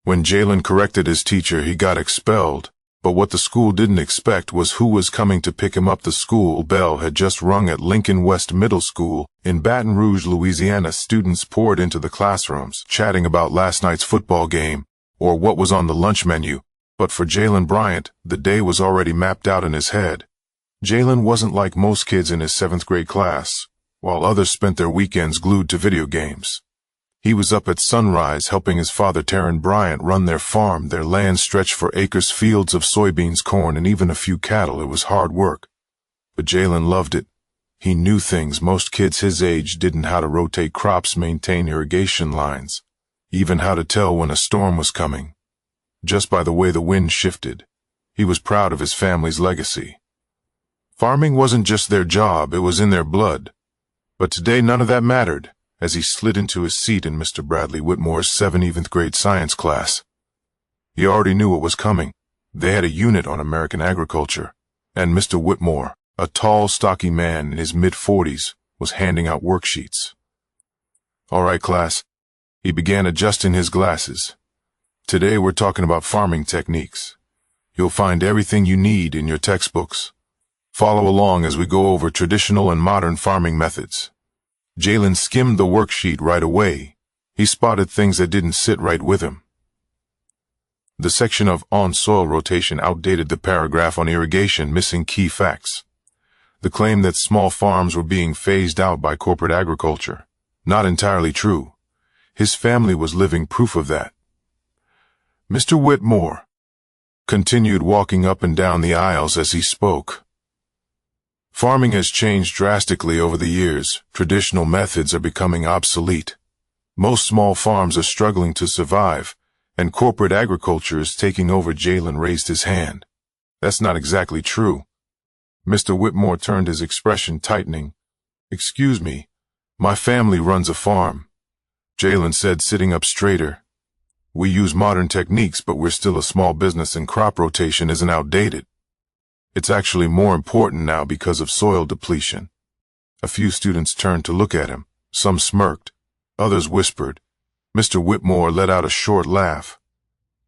When Jalen corrected his teacher, he got expelled. But what the school didn't expect was who was coming to pick him up. The school bell had just rung at Lincoln West Middle School in Baton Rouge, Louisiana. Students poured into the classrooms, chatting about last night's football game or what was on the lunch menu. But for Jalen Bryant, the day was already mapped out in his head. Jalen wasn't like most kids in his 7th grade class, while others spent their weekends glued to video games. He was up at sunrise helping his father Taryn Bryant run their farm. Their land stretched for acres, fields of soybeans, corn, and even a few cattle. It was hard work, but Jalen loved it. He knew things most kids his age didn't: how to rotate crops, maintain irrigation lines, even how to tell when a storm was coming, just by the way the wind shifted. He was proud of his family's legacy. Farming wasn't just their job, it was in their blood. But today none of that mattered. As he slid into his seat in Mr. Bradley Whitmore's 7th grade science class, he already knew what was coming. They had a unit on American agriculture, and Mr. Whitmore, a tall, stocky man in his mid-40s, was handing out worksheets. "All right, class." He began adjusting his glasses. "Today we're talking about farming techniques. You'll find everything you need in your textbooks. Follow along as we go over traditional and modern farming methods." Jalen skimmed the worksheet right away. He spotted things that didn't sit right with him. The section of on-soil rotation outdated, the paragraph on irrigation missing key facts. The claim that small farms were being phased out by corporate agriculture, not entirely true. His family was living proof of that. Mr. Whitmore continued walking up and down the aisles as he spoke. "Farming has changed drastically over the years. Traditional methods are becoming obsolete. Most small farms are struggling to survive, and corporate agriculture is taking over." Jalen raised his hand. "That's not exactly true." Mr. Whitmore turned, his expression tightening. "Excuse me, my family runs a farm," Jalen said, sitting up straighter. "We use modern techniques, but we're still a small business, and crop rotation isn't outdated. It's actually more important now because of soil depletion." A few students turned to look at him. Some smirked. Others whispered. Mr. Whitmore let out a short laugh.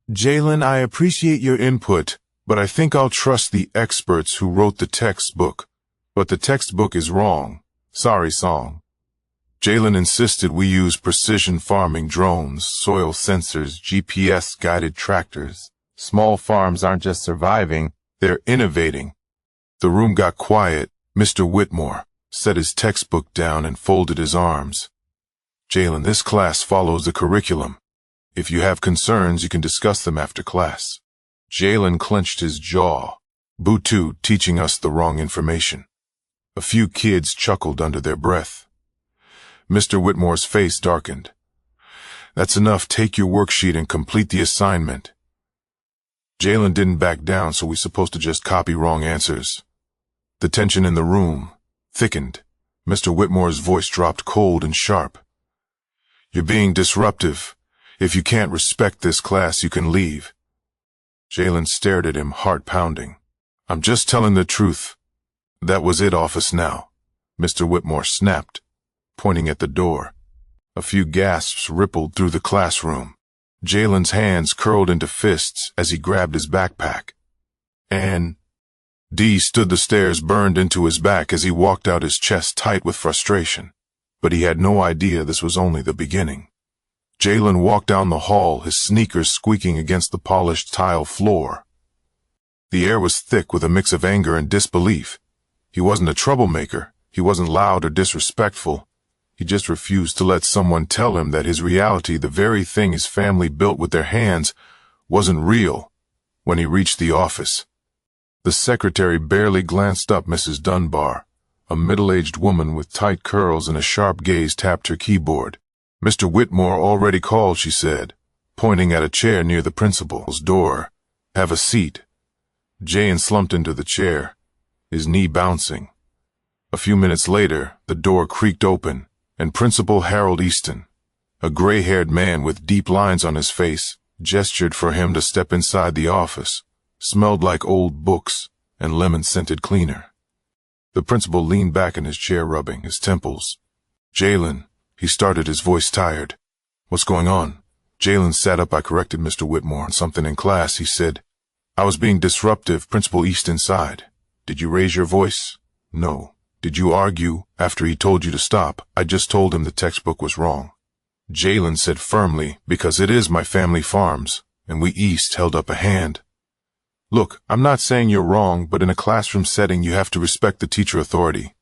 "Jalen, I appreciate your input, but I think I'll trust the experts who wrote the textbook. But the textbook is wrong. Sorry, song." Jalen insisted we use precision farming, drones, soil sensors, GPS-guided tractors. Small farms aren't just surviving, they're innovating. The room got quiet. Mr. Whitmore set his textbook down and folded his arms. "Jalen, this class follows the curriculum. If you have concerns, you can discuss them after class." Jalen clenched his jaw. "Butu teaching us the wrong information." A few kids chuckled under their breath. Mr. Whitmore's face darkened. "That's enough. Take your worksheet and complete the assignment." Jalen didn't back down, so we're supposed to just copy wrong answers. The tension in the room thickened. Mr. Whitmore's voice dropped cold and sharp. "You're being disruptive. If you can't respect this class, you can leave." Jalen stared at him, heart pounding. "I'm just telling the truth." "That was it, office now," Mr. Whitmore snapped, pointing at the door. A few gasps rippled through the classroom. Jalen's hands curled into fists as he grabbed his backpack. And D stood. The stares burned into his back as he walked out, his chest tight with frustration. But he had no idea this was only the beginning. Jalen walked down the hall, his sneakers squeaking against the polished tile floor. The air was thick with a mix of anger and disbelief. He wasn't a troublemaker. He wasn't loud or disrespectful. He just refused to let someone tell him that his reality, the very thing his family built with their hands, wasn't real. When he reached the office, the secretary barely glanced up. Mrs. Dunbar, a middle-aged woman with tight curls and a sharp gaze, tapped her keyboard. "Mr. Whitmore already called," she said, pointing at a chair near the principal's door. "Have a seat." Jane slumped into the chair, his knee bouncing. A few minutes later, the door creaked open, and Principal Harold Easton, a gray-haired man with deep lines on his face, gestured for him to step inside. The office smelled like old books and lemon-scented cleaner. The principal leaned back in his chair, rubbing his temples. "Jalen," he started, his voice tired. "What's going on?" Jalen sat up. I corrected Mr. Whitmore on something in class. He said, "I was being disruptive." Principal Easton sighed. "Did you raise your voice?" "No." "Did you argue after he told you to stop?" "I just told him the textbook was wrong." Jalen said firmly, "Because it is my family farms," and we East held up a hand. "Look, I'm not saying you're wrong, but in a classroom setting you have to respect the teacher authority."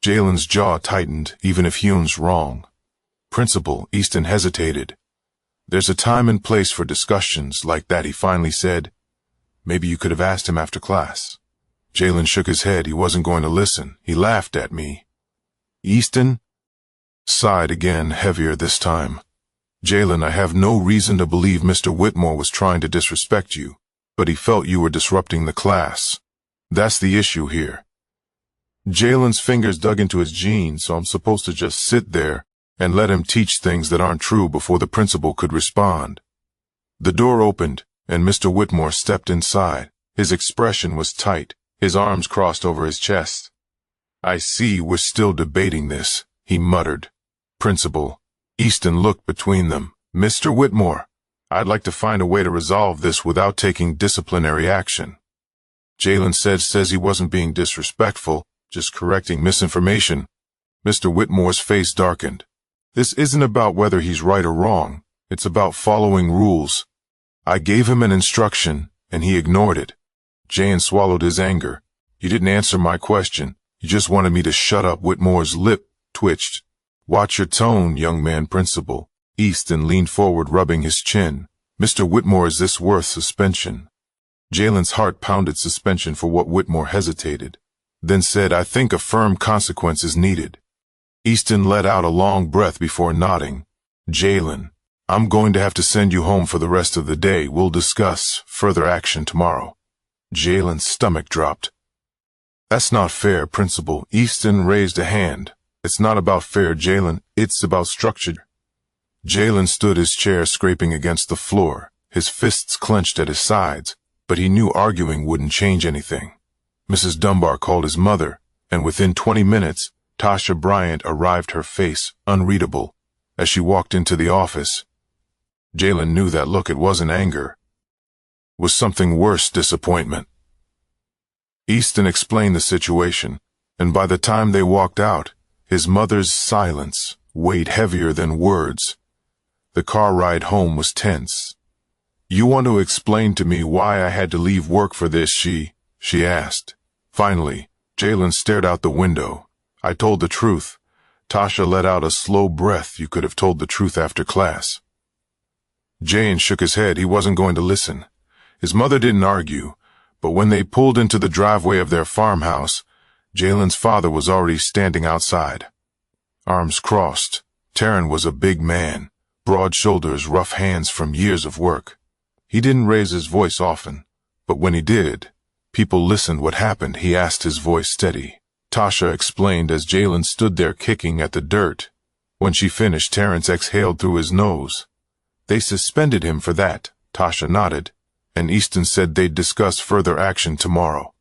Jalen's jaw tightened, even if Hume's wrong. "Principal," Easton hesitated. "There's a time and place for discussions like that," he finally said. "Maybe you could have asked him after class." Jalen shook his head. He wasn't going to listen. He laughed at me. Easton sighed again, heavier this time. "Jalen, I have no reason to believe Mr. Whitmore was trying to disrespect you, but he felt you were disrupting the class. That's the issue here." Jalen's fingers dug into his jeans, so I'm supposed to just sit there and let him teach things that aren't true before the principal could respond. The door opened, and Mr. Whitmore stepped inside. His expression was tight, his arms crossed over his chest. "I see we're still debating this," he muttered. "Principal." Easton looked between them. "Mr. Whitmore, I'd like to find a way to resolve this without taking disciplinary action." Jalen says he wasn't being disrespectful, just correcting misinformation. Mr. Whitmore's face darkened. "This isn't about whether he's right or wrong. It's about following rules. I gave him an instruction, and he ignored it." Jane swallowed his anger. "You didn't answer my question. You just wanted me to shut up." Whitmore's lip twitched. "Watch your tone, young man." "Principal." Easton leaned forward, rubbing his chin. "Mr. Whitmore, is this worth suspension?" Jalen's heart pounded. Suspension for what? Whitmore hesitated, then said, "I think a firm consequence is needed." Easton let out a long breath before nodding. "Jalen, I'm going to have to send you home for the rest of the day. We'll discuss further action tomorrow." Jalen's stomach dropped. "That's not fair, Principal." Easton raised a hand. "It's not about fair, Jalen. It's about structure." Jalen stood his chair, scraping against the floor, his fists clenched at his sides, but he knew arguing wouldn't change anything. Mrs. Dunbar called his mother, and within 20 minutes, Tasha Bryant arrived, her face unreadable. As she walked into the office, Jalen knew that look. It wasn't anger. It was something worse, disappointment. Easton explained the situation, and by the time they walked out, his mother's silence weighed heavier than words. The car ride home was tense. "You want to explain to me why I had to leave work for this?" she asked. Finally, Jalen stared out the window. "I told the truth." Tasha let out a slow breath. "You could have told the truth after class." Jane shook his head. He wasn't going to listen. His mother didn't argue, but when they pulled into the driveway of their farmhouse, Jalen's father was already standing outside. Arms crossed, Taryn was a big man, broad shoulders, rough hands from years of work. He didn't raise his voice often, but when he did, people listened. "What happened?" he asked, his voice steady. Tasha explained as Jalen stood there kicking at the dirt. When she finished, Terrence exhaled through his nose. "They suspended him for that." Tasha nodded, and Easton said they'd discuss further action tomorrow.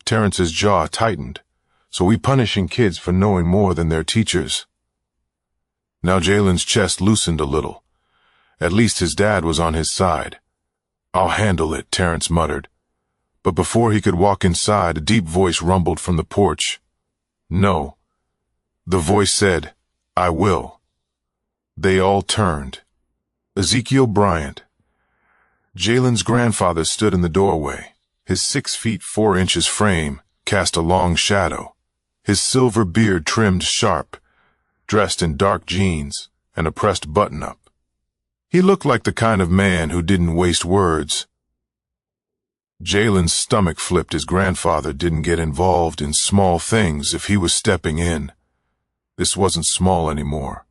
Terrence's jaw tightened. "So we punishing kids for knowing more than their teachers?" Now Jalen's chest loosened a little. At least his dad was on his side. "I'll handle it," Terrence muttered. But before he could walk inside, a deep voice rumbled from the porch. "No." The voice said, "I will." They all turned. Ezekiel Bryant. Jalen's grandfather stood in the doorway. His 6 feet 4 inches frame cast a long shadow. His silver beard trimmed sharp, dressed in dark jeans and a pressed button-up. He looked like the kind of man who didn't waste words. Jalen's stomach flipped. His grandfather didn't get involved in small things if he was stepping in. This wasn't small anymore.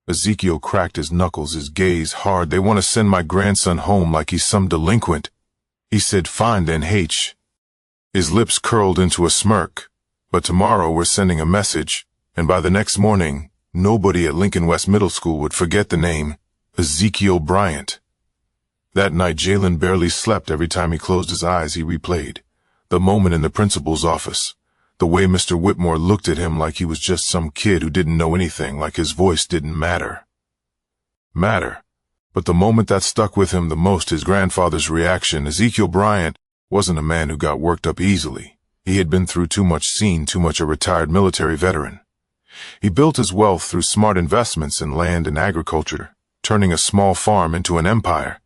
Ezekiel cracked his knuckles, his gaze hard. "They want to send my grandson home like he's some delinquent." He said, "Fine then, H." His lips curled into a smirk. "But tomorrow we're sending a message, and by the next morning, nobody at Lincoln West Middle School would forget the name Ezekiel Bryant." That night, Jalen barely slept. Every time he closed his eyes, he replayed the moment in the principal's office, the way Mr. Whitmore looked at him like he was just some kid who didn't know anything, like his voice didn't matter. But the moment that stuck with him the most, his grandfather's reaction. Ezekiel Bryant wasn't a man who got worked up easily. He had been through too much, seen too much, a retired military veteran. He built his wealth through smart investments in land and agriculture, turning a small farm into an empire.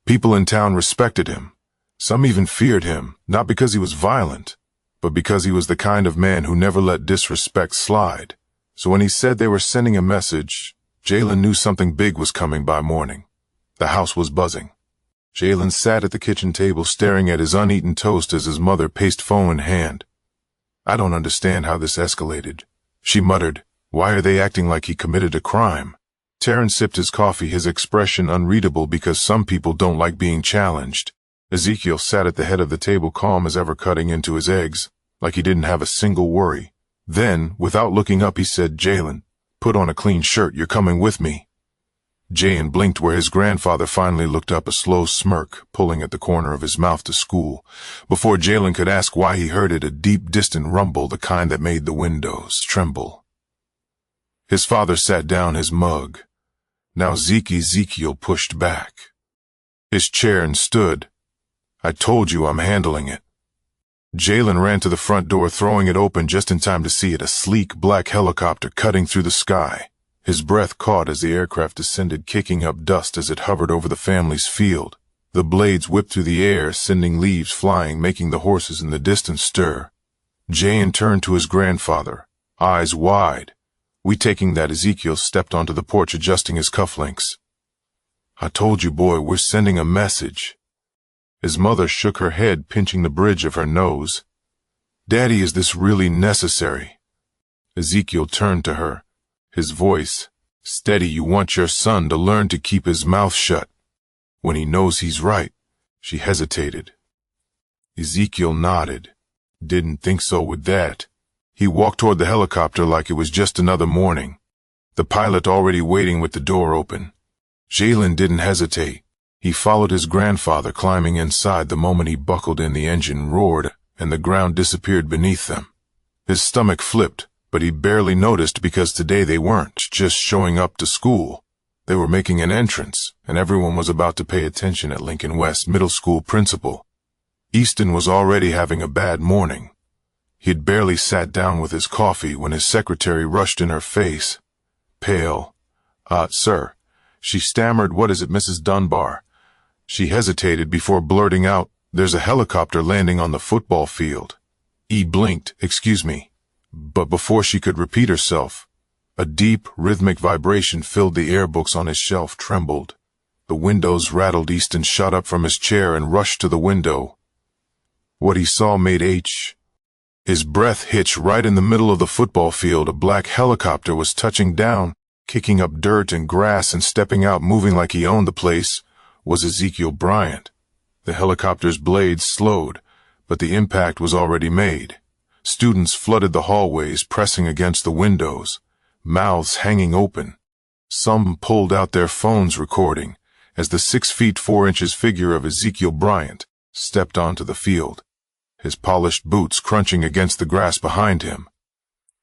People in town respected him. Some even feared him, not because he was violent, but because he was the kind of man who never let disrespect slide. So when he said they were sending a message, Jalen knew something big was coming by morning. The house was buzzing. Jalen sat at the kitchen table staring at his uneaten toast as his mother paced phone in hand. "I don't understand how this escalated," she muttered. "Why are they acting like he committed a crime?" Terrence sipped his coffee, his expression unreadable because some people don't like being challenged. Ezekiel sat at the head of the table, calm as ever, cutting into his eggs, like he didn't have a single worry. Then, without looking up, he said, "Jalen, put on a clean shirt, you're coming with me." Jalen blinked where his grandfather finally looked up, a slow smirk pulling at the corner of his mouth. To school. Before Jalen could ask why, he heard it, a deep, distant rumble, the kind that made the windows tremble. His father sat down, his mug. Now Ezekiel pushed back his chair and stood. "I told you I'm handling it." Jalen ran to the front door, throwing it open just in time to see it, a sleek black helicopter cutting through the sky. His breath caught as the aircraft descended, kicking up dust as it hovered over the family's field. The blades whipped through the air, sending leaves flying, making the horses in the distance stir. Jalen turned to his grandfather, eyes wide. "We taking that?" Ezekiel stepped onto the porch, adjusting his cufflinks. "I told you, boy, we're sending a message." His mother shook her head, pinching the bridge of her nose. "Daddy, is this really necessary?" Ezekiel turned to her, his voice steady. "You want your son to learn to keep his mouth shut when he knows he's right." She hesitated. Ezekiel nodded. "Didn't think so with that." He walked toward the helicopter like it was just another morning, the pilot already waiting with the door open. Jalen didn't hesitate. He followed his grandfather, climbing inside. The moment he buckled in, the engine roared, and the ground disappeared beneath them. His stomach flipped, but he barely noticed because today they weren't just showing up to school. They were making an entrance, and everyone was about to pay attention. At Lincoln West Middle School, Principal Easton was already having a bad morning. He'd barely sat down with his coffee when his secretary rushed in her face, pale. Sir," she stammered. "What is it, Mrs. Dunbar?" She hesitated before blurting out, "There's a helicopter landing on the football field." He blinked. "Excuse me." But before she could repeat herself, a deep, rhythmic vibration filled the air. Books on his shelf trembled. The windows rattled. Easton shot up from his chair and rushed to the window. What he saw made his breath hitch. Right in the middle of the football field, a black helicopter was touching down, kicking up dirt and grass, and stepping out, moving like he owned the place, was Ezekiel Bryant. The helicopter's blades slowed, but the impact was already made. Students flooded the hallways, pressing against the windows, mouths hanging open. Some pulled out their phones, recording, as the 6 feet 4 inches figure of Ezekiel Bryant stepped onto the field, his polished boots crunching against the grass behind him.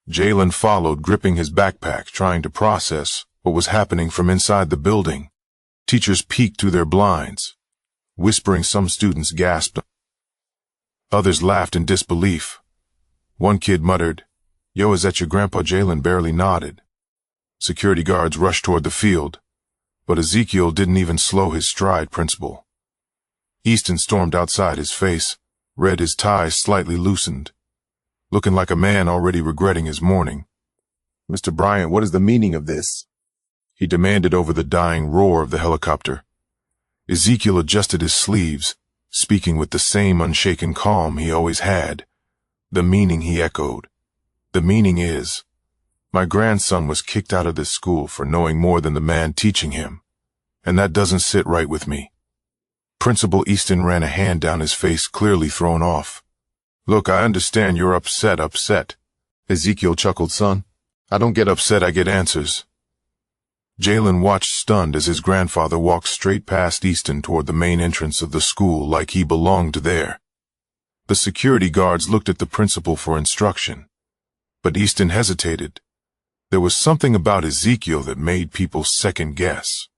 Jalen followed, gripping his backpack, trying to process what was happening from inside the building. Teachers peeked through their blinds, whispering. Some students gasped. Others laughed in disbelief. One kid muttered, "Yo, is that your grandpa?" Jalen barely nodded. Security guards rushed toward the field, but Ezekiel didn't even slow his stride. "Principal." Easton stormed outside, his face red, his tie slightly loosened, looking like a man already regretting his morning. "Mr. Bryant, what is the meaning of this?" he demanded over the dying roar of the helicopter. Ezekiel adjusted his sleeves, speaking with the same unshaken calm he always had. "The meaning," he echoed. "The meaning is, my grandson was kicked out of this school for knowing more than the man teaching him, and that doesn't sit right with me." Principal Easton ran a hand down his face, clearly thrown off. "Look, I understand you're upset. Ezekiel chuckled. "Son, I don't get upset, I get answers." Jalen watched stunned as his grandfather walked straight past Easton toward the main entrance of the school like he belonged there. The security guards looked at the principal for instruction, but Easton hesitated. There was something about Ezekiel that made people second guess.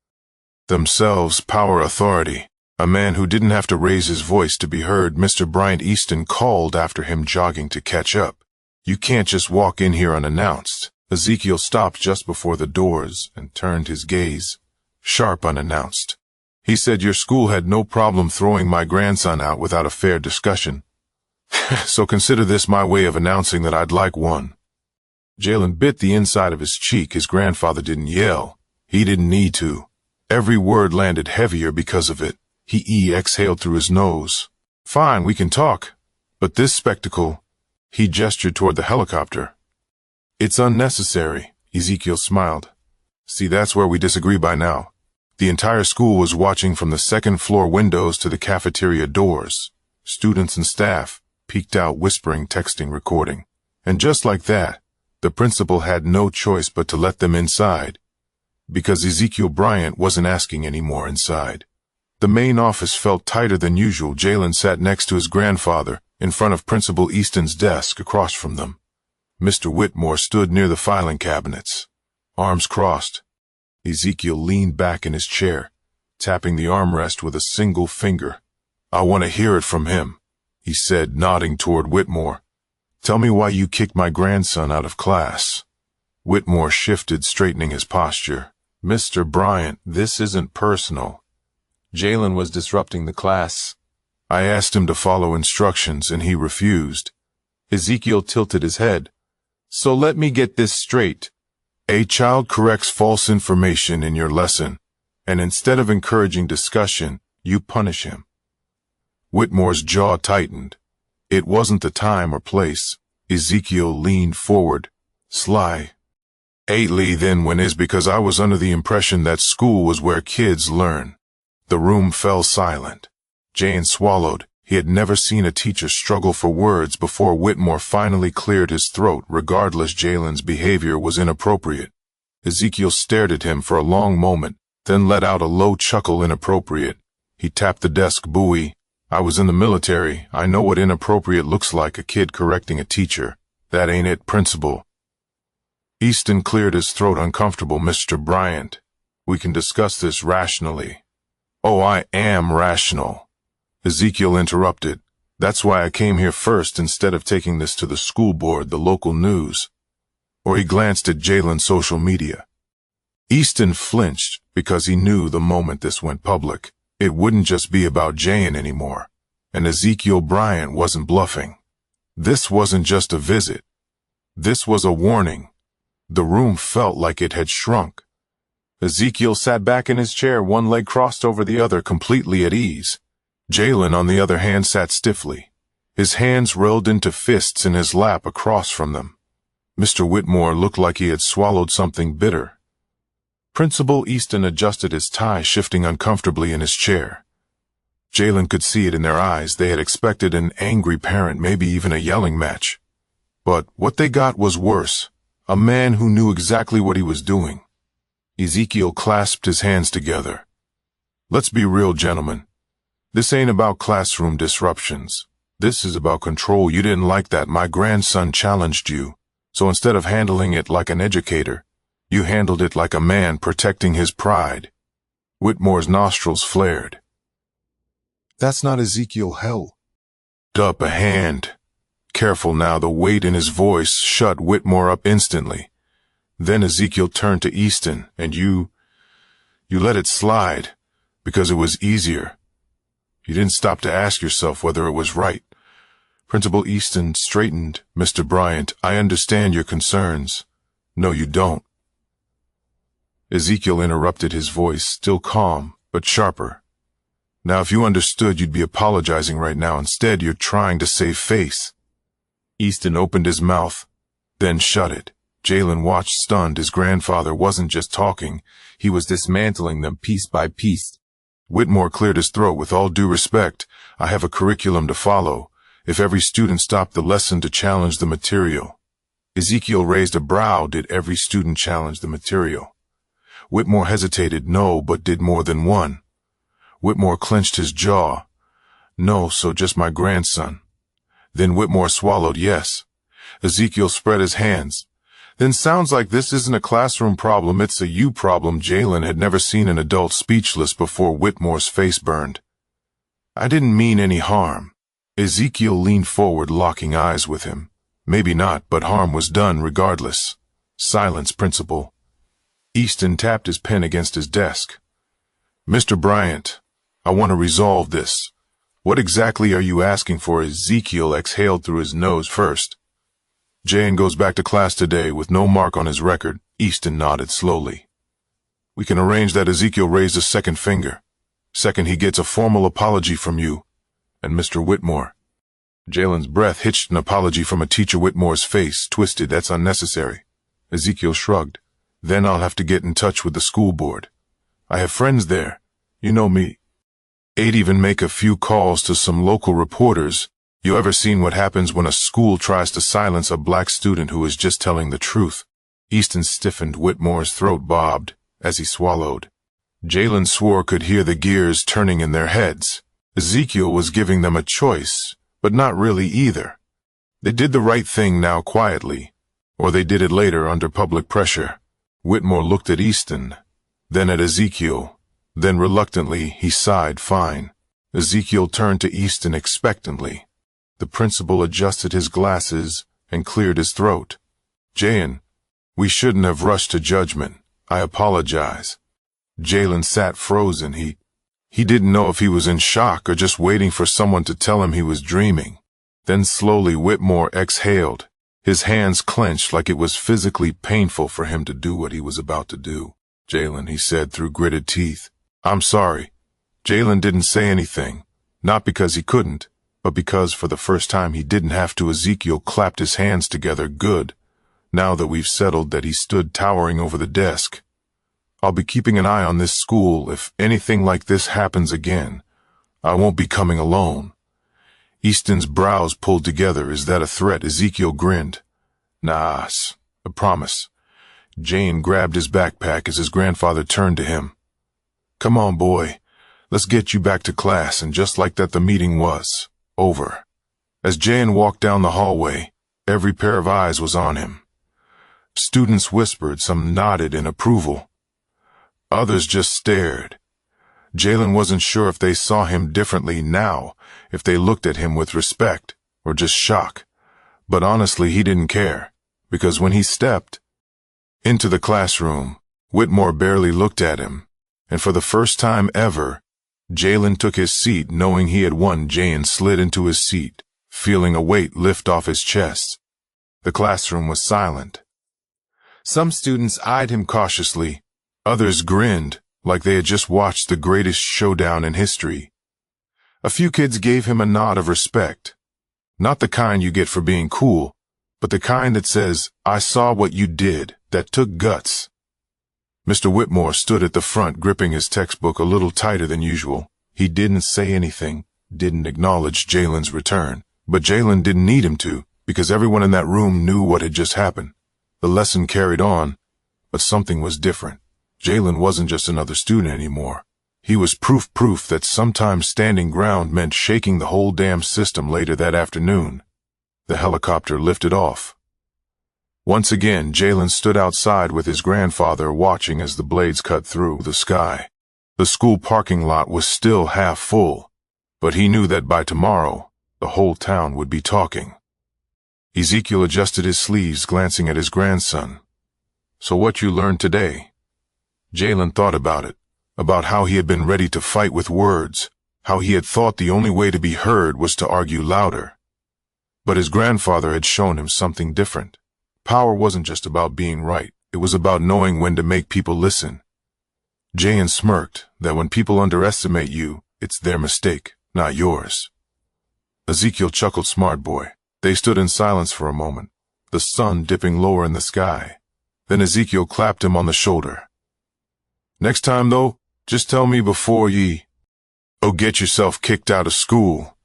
Themselves, power, authority. A man who didn't have to raise his voice to be heard. Mr. Bryant Easton called after him, jogging to catch up. You can't just walk in here unannounced. Ezekiel stopped just before the doors and turned his gaze, sharp, unannounced. He said your school had no problem throwing my grandson out without a fair discussion. So consider this my way of announcing that I'd like one. Jalen bit the inside of his cheek. His grandfather didn't yell. He didn't need to. Every word landed heavier because of it. He exhaled through his nose. Fine, we can talk. But this spectacle, he gestured toward the helicopter. It's unnecessary, Ezekiel smiled. See, that's where we disagree by now. The entire school was watching from the second-floor windows to the cafeteria doors. Students and staff peeked out, whispering, texting, recording. And just like that, the principal had no choice but to let them inside, because Ezekiel Bryant wasn't asking any more inside. The main office felt tighter than usual. Jalen sat next to his grandfather, in front of Principal Easton's desk across from them. Mr. Whitmore stood near the filing cabinets, arms crossed. Ezekiel leaned back in his chair, tapping the armrest with a single finger. I want to hear it from him, he said, nodding toward Whitmore. Tell me why you kicked my grandson out of class. Whitmore shifted, straightening his posture. Mr. Bryant, this isn't personal. Jalen was disrupting the class. I asked him to follow instructions and he refused. Ezekiel tilted his head. So let me get this straight. A child corrects false information in your lesson, and instead of encouraging discussion, you punish him. Whitmore's jaw tightened. It wasn't the time or place. Ezekiel leaned forward. Sly. Lately then when is because I was under the impression that school was where kids learn. The room fell silent. Jane swallowed. He had never seen a teacher struggle for words before. Whitmore finally cleared his throat. Regardless, Jalen's behavior was inappropriate. Ezekiel stared at him for a long moment, then let out a low chuckle. Inappropriate. He tapped the desk. Buoy. I was in the military. I know what inappropriate looks like. A kid correcting a teacher. That ain't it, Principal. Easton cleared his throat, uncomfortable. Mr. Bryant, we can discuss this rationally. Oh, I am rational. Ezekiel interrupted. That's why I came here first instead of taking this to the school board, the local news. Or he glanced at Jalen's social media. Easton flinched because he knew the moment this went public, it wouldn't just be about Jane anymore. And Ezekiel Bryant wasn't bluffing. This wasn't just a visit. This was a warning. The room felt like it had shrunk. Ezekiel sat back in his chair, one leg crossed over the other, completely at ease. Jalen, on the other hand, sat stiffly. His hands rolled into fists in his lap across from them. Mr. Whitmore looked like he had swallowed something bitter. Principal Easton adjusted his tie, shifting uncomfortably in his chair. Jalen could see it in their eyes. They had expected an angry parent, maybe even a yelling match. But what they got was worse. A man who knew exactly what he was doing. Ezekiel clasped his hands together. Let's be real, gentlemen. This ain't about classroom disruptions. This is about control. You didn't like that. My grandson challenged you. So instead of handling it like an educator, you handled it like a man protecting his pride. Whitmore's nostrils flared. That's not Ezekiel. Hell. Up a hand. Careful now. The weight in his voice shut Whitmore up instantly. Then Ezekiel turned to Easton. And you let it slide because it was easier. You didn't stop to ask yourself whether it was right. Principal Easton straightened. Mr. Bryant, I understand your concerns. No, you don't. Ezekiel interrupted, his voice still calm, but sharper. Now, if you understood, you'd be apologizing right now. Instead, you're trying to save face. Easton opened his mouth, then shut it. Jalen watched, stunned. His grandfather wasn't just talking. He was dismantling them piece by piece. Whitmore cleared his throat. With all due respect, I have a curriculum to follow. If every student stopped the lesson to challenge the material. Ezekiel raised a brow. Did every student challenge the material? Whitmore hesitated. No, but did more than one? Whitmore clenched his jaw. No, so just my grandson. Then Whitmore swallowed. Yes. Ezekiel spread his hands. Then sounds like this isn't a classroom problem, it's a you problem. Jalen had never seen an adult speechless before. Whitmore's face burned. I didn't mean any harm. Ezekiel leaned forward, locking eyes with him. Maybe not, but harm was done regardless. Silence, Principal. Easton tapped his pen against his desk. Mr. Bryant, I want to resolve this. What exactly are you asking for? Ezekiel exhaled through his nose first. Jayan goes back to class today with no mark on his record. Easton nodded slowly. We can arrange that. Ezekiel raised a second finger. Second, he gets a formal apology from you and Mr. Whitmore. Jalen's breath hitched. An apology from a teacher. Whitmore's face twisted. That's unnecessary. Ezekiel shrugged. Then I'll have to get in touch with the school board. I have friends there. You know me. I'd even make a few calls to some local reporters. You ever seen what happens when a school tries to silence a black student who is just telling the truth? Easton stiffened. Whitmore's throat bobbed as he swallowed. Jalen swore could hear the gears turning in their heads. Ezekiel was giving them a choice, but not really either. They did the right thing now quietly, or they did it later under public pressure. Whitmore looked at Easton, then at Ezekiel. Then reluctantly he sighed. Fine. Ezekiel turned to Easton expectantly. The principal adjusted his glasses and cleared his throat. Jayan, we shouldn't have rushed to judgment. I apologize. Jalen sat frozen. He didn't know if he was in shock or just waiting for someone to tell him he was dreaming. Then slowly Whitmore exhaled. His hands clenched like it was physically painful for him to do what he was about to do. Jalen, he said through gritted teeth. I'm sorry. Jalen didn't say anything, not because he couldn't, but because for the first time he didn't have to. Ezekiel clapped his hands together. Good. Now that we've settled that. He stood towering over the desk. I'll be keeping an eye on this school. If anything like this happens again, I won't be coming alone. Easton's brows pulled together. Is that a threat? Ezekiel grinned. Nah, I promise. Jane grabbed his backpack as his grandfather turned to him. Come on, boy. Let's get you back to class. And just like that, the meeting was over. As Jane walked down the hallway, every pair of eyes was on him. Students whispered, some nodded in approval. Others just stared. Jalen wasn't sure if they saw him differently now, if they looked at him with respect or just shock. But honestly, he didn't care, because when he stepped into the classroom, Whitmore barely looked at him, and for the first time ever, Jalen took his seat knowing he had won. Jane slid into his seat, feeling a weight lift off his chest. The classroom was silent. Some students eyed him cautiously. Others grinned, like they had just watched the greatest showdown in history. A few kids gave him a nod of respect. Not the kind you get for being cool, but the kind that says, I saw what you did, that took guts. Mr. Whitmore stood at the front, gripping his textbook a little tighter than usual. He didn't say anything, didn't acknowledge Jalen's return. But Jalen didn't need him to, because everyone in that room knew what had just happened. The lesson carried on, but something was different. Jalen wasn't just another student anymore. He was proof that sometimes standing ground meant shaking the whole damn system. Later that afternoon, the helicopter lifted off. Once again, Jalen stood outside with his grandfather, watching as the blades cut through the sky. The school parking lot was still half full, but he knew that by tomorrow, the whole town would be talking. Ezekiel adjusted his sleeves, glancing at his grandson. So what you learned today? Jalen thought about it, about how he had been ready to fight with words, how he had thought the only way to be heard was to argue louder. But his grandfather had shown him something different. Power wasn't just about being right, it was about knowing when to make people listen. Jayan smirked that when people underestimate you, it's their mistake, not yours. Ezekiel chuckled. Smart boy. They stood in silence for a moment, the sun dipping lower in the sky. Then Ezekiel clapped him on the shoulder. Next time, though, just tell me before ye get yourself kicked out of school.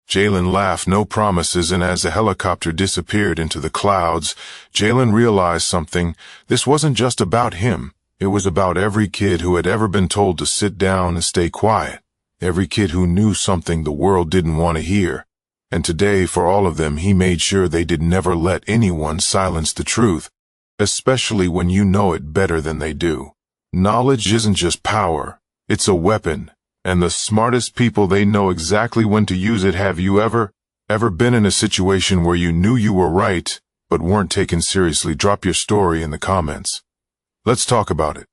Jalen laughed. No promises. And as the helicopter disappeared into the clouds, Jalen realized something. This wasn't just about him. It was about every kid who had ever been told to sit down and stay quiet. Every kid who knew something the world didn't want to hear. And today, for all of them, he made sure they did never let anyone silence the truth. especially when you know it better than they do. Knowledge isn't just power, it's a weapon, and the smartest people, they know exactly when to use it. Have you ever been in a situation where you knew you were right, but weren't taken seriously? Drop your story in the comments. Let's talk about it.